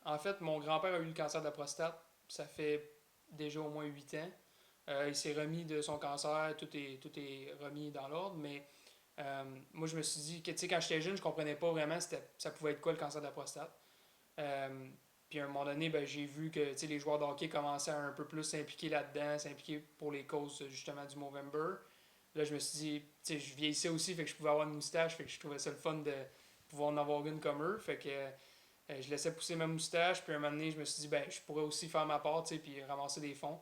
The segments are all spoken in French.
En fait, mon grand-père a eu le cancer de la prostate. Ça fait déjà au moins 8 ans. Il s'est remis de son cancer, tout est remis dans l'ordre, mais moi je me suis dit que tu sais, quand j'étais jeune, je comprenais pas vraiment ça pouvait être quoi le cancer de la prostate. Euh, Puis à un moment donné, ben, j'ai vu que tu sais, les joueurs de hockey commençaient à un peu plus s'impliquer là-dedans, s'impliquer pour les causes justement du Movember. Là, je me suis dit, tu sais, je vieillissais aussi, fait que je pouvais avoir une moustache, fait que je trouvais ça le fun de pouvoir en avoir une comme eux. Fait que je laissais pousser ma moustache, puis un moment donné, je me suis dit, ben, je pourrais aussi faire ma part, tu sais, puis ramasser des fonds.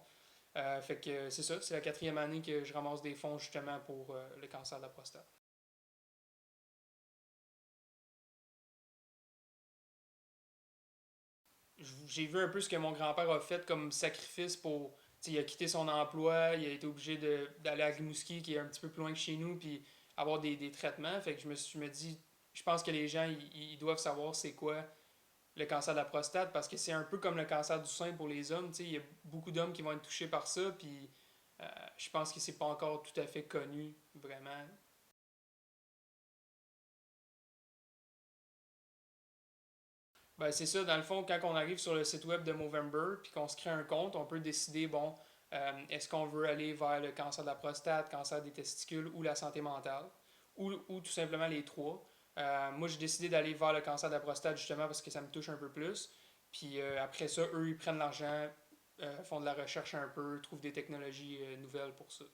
Fait que c'est ça, c'est la quatrième année que je ramasse des fonds justement pour le cancer de la prostate. J'ai vu un peu ce que mon grand-père a fait comme sacrifice pour. Tu sais, il a quitté son emploi, il a été obligé d'aller à Rimouski, qui est un petit peu plus loin que chez nous, puis avoir des traitements. Fait que je me dis, je pense que les gens, ils doivent savoir c'est quoi le cancer de la prostate, parce que c'est un peu comme le cancer du sein pour les hommes. Tu sais, il y a beaucoup d'hommes qui vont être touchés par ça, puis euh, je pense que c'est pas encore tout à fait connu, vraiment. Ben, c'est ça, dans le fond, quand on arrive sur le site web de Movember puis qu'on se crée un compte, on peut décider, bon, est-ce qu'on veut aller vers le cancer de la prostate, cancer des testicules ou la santé mentale, ou tout simplement les trois. Moi, j'ai décidé d'aller vers le cancer de la prostate justement parce que ça me touche un peu plus. Puis après ça, eux, ils prennent l'argent, font de la recherche un peu, trouvent des technologies nouvelles pour ça.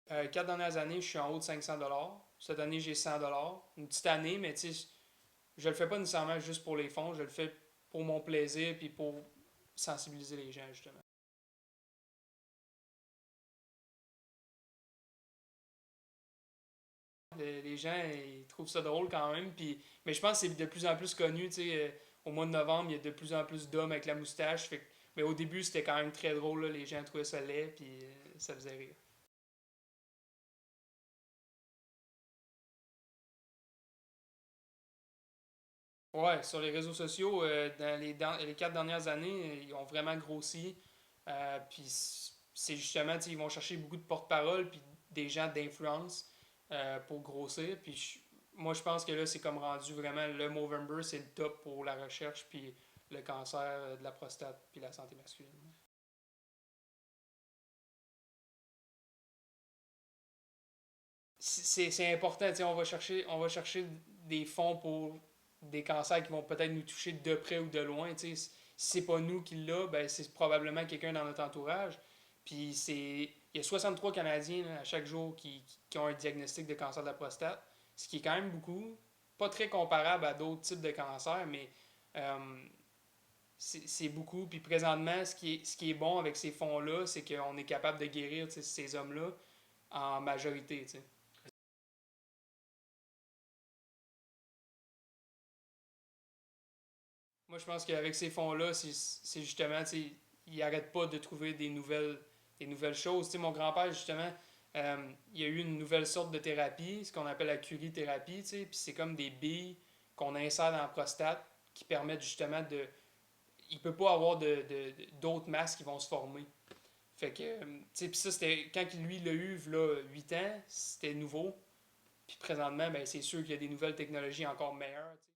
4 dernières années, je suis en haut de 500 $. Cette année, j'ai 100 $. Une petite année, mais tu sais, je le fais pas nécessairement juste pour les fonds, je le fais pour mon plaisir puis pour sensibiliser les gens, justement. Les gens, ils trouvent ça drôle quand même, puis, mais je pense que c'est de plus en plus connu, tu sais. Au mois de novembre, il y a de plus en plus d'hommes avec la moustache, mais au début, c'était quand même très drôle, là, les gens trouvaient ça laid, puis ça faisait rire. Ouais, sur les réseaux sociaux, dans les 4 dernières années, ils ont vraiment grossi. Puis c'est justement, tu sais, ils vont chercher beaucoup de porte-parole puis des gens d'influence pour grossir. Puis moi, je pense que là, c'est comme rendu vraiment le Movember, c'est le top pour la recherche puis le cancer de la prostate puis la santé masculine. C'est important, tu sais, on va chercher des fonds pour des cancers qui vont peut-être nous toucher de près ou de loin. Tu sais. Si c'est pas nous qui l'a, ben c'est probablement quelqu'un dans notre entourage. Puis il y a 63 Canadiens là, à chaque jour qui ont un diagnostic de cancer de la prostate, ce qui est quand même beaucoup. Pas très comparable à d'autres types de cancers, mais euh, c'est beaucoup. Puis présentement, ce qui est bon avec ces fonds-là, c'est qu'on est capable de guérir tu sais, ces hommes-là en majorité. Tu sais. Moi, je pense qu'avec ces fonds-là, c'est justement, tu sais, ils n'arrêtent pas de trouver des nouvelles choses. Tu sais, mon grand-père, justement, il y a eu une nouvelle sorte de thérapie, ce qu'on appelle la curie-thérapie, tu sais, puis c'est comme des billes qu'on insère dans la prostate qui permettent justement de. Il peut pas avoir d'autres masses qui vont se former. Fait que, tu sais, puis ça, c'était. Quand lui l'a eu, là, 8 ans, c'était nouveau. Puis présentement, ben, c'est sûr qu'il y a des nouvelles technologies encore meilleures.